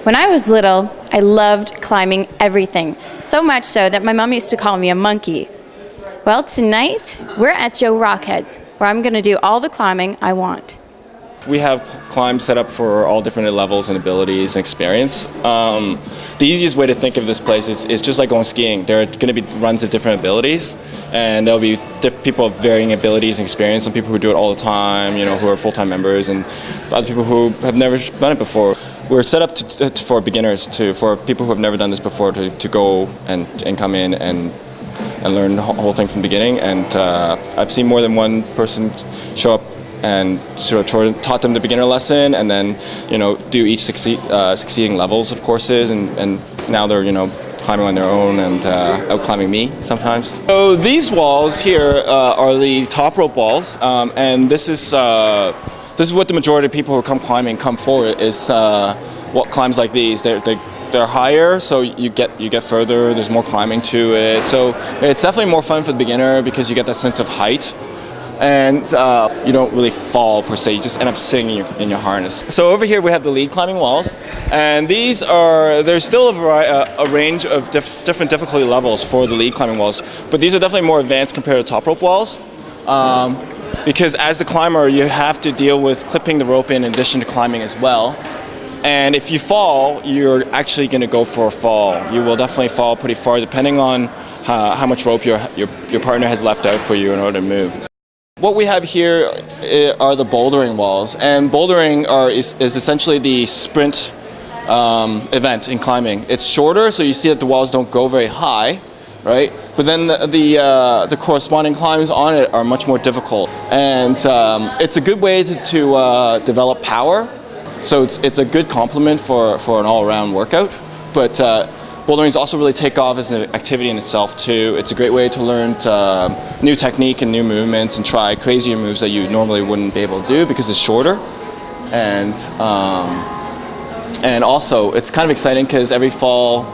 When I was little, I loved climbing everything, so much so that my mom used to call me a monkey. Well, tonight, we're at Joe Rockhead's, where I'm going to do all the climbing I want. We have climbs set up for all different levels and abilities and experience. The easiest way to think of this place is just like going skiing. There are going to be runs of different abilities, and there'll be people of varying abilities and experience. Some people who do it all the time, who are full-time members, and other people who have never done it before. We're set up for beginners, for people who have never done this before, to go and come in and learn the whole thing from the beginning. And I've seen more than one person show up and sort of taught them the beginner lesson, and then do each succeeding levels of courses, and now they're climbing on their own and out climbing me sometimes. So these walls here are the top rope walls, and this is what the majority of people who come climbing come for. Is what climbs like these. They're higher, so you get further. There's more climbing to it, so it's definitely more fun for the beginner because you get that sense of height. And you don't really fall per se, you just end up sitting in your harness. So over here we have the lead climbing walls, and there's still a range of different difficulty levels for the lead climbing walls, but these are definitely more advanced compared to top rope walls, because as the climber you have to deal with clipping the rope in addition to climbing as well. And if you fall, you're actually going to go for a fall. You will definitely fall pretty far depending on how much rope your partner has left out for you in order to move. What we have here are the bouldering walls, and bouldering is essentially the sprint event in climbing. It's shorter, so you see that the walls don't go very high, right? But then the corresponding climbs on it are much more difficult, and it's a good way to develop power. So it's a good complement for an all-around workout. But bouldering also really take off as an activity in itself too. It's a great way to learn new technique and new movements and try crazier moves that you normally wouldn't be able to do because it's shorter. And also it's kind of exciting because every fall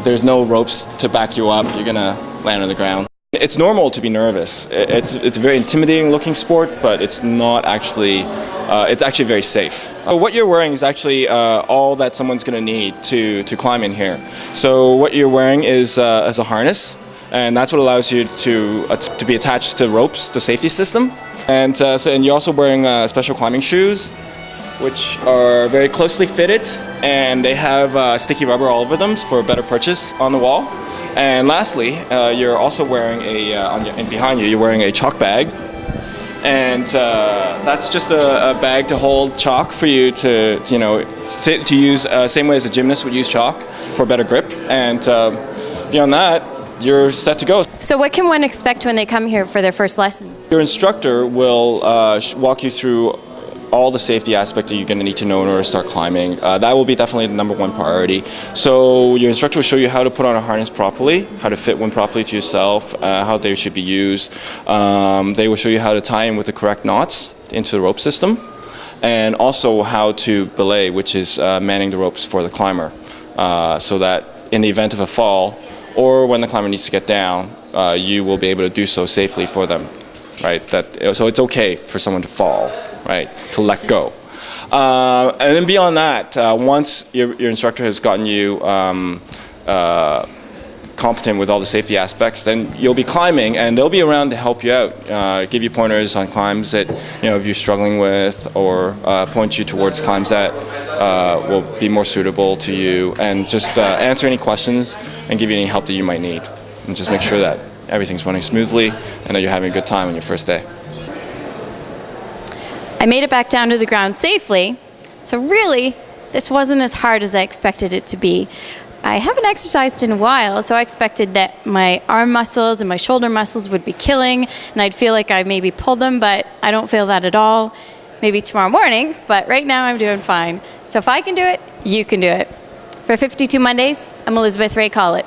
there's no ropes to back you up. You're gonna land on the ground. It's normal to be nervous. It's a very intimidating looking sport, but it's not actually. It's actually very safe. What you're wearing is actually all that someone's going to need to climb in here. So what you're wearing is a harness, and that's what allows you to be attached to ropes, the safety system. And and you're also wearing special climbing shoes, which are very closely fitted, and they have sticky rubber all over them for better purchase on the wall. And lastly, you're also wearing behind you, you're wearing a chalk bag. And that's just a bag to hold chalk for you to use same way as a gymnast would use chalk for better grip. And beyond that, you're set to go. So what can one expect when they come here for their first lesson? Your instructor will walk you through all the safety aspects that you're going to need to know in order to start climbing. That will be definitely the #1 priority. So your instructor will show you how to put on a harness properly, how to fit one properly to yourself, how they should be used. They will show you how to tie in with the correct knots into the rope system, and also how to belay, which is manning the ropes for the climber, so that in the event of a fall or when the climber needs to get down, you will be able to do so safely for them, right? So it's okay for someone to fall, right, to let go. And then beyond that, once your instructor has gotten you competent with all the safety aspects, then you'll be climbing, and they'll be around to help you out, give you pointers on climbs that if you're struggling with, or point you towards climbs that will be more suitable to you, and just answer any questions and give you any help that you might need, and just make sure that everything's running smoothly and that you're having a good time on your first day. I made it back down to the ground safely, so really, this wasn't as hard as I expected it to be. I haven't exercised in a while, so I expected that my arm muscles and my shoulder muscles would be killing, and I'd feel like I maybe pulled them, but I don't feel that at all. Maybe tomorrow morning, but right now I'm doing fine. So if I can do it, you can do it. For 52 Mondays, I'm Elizabeth Ray Collett.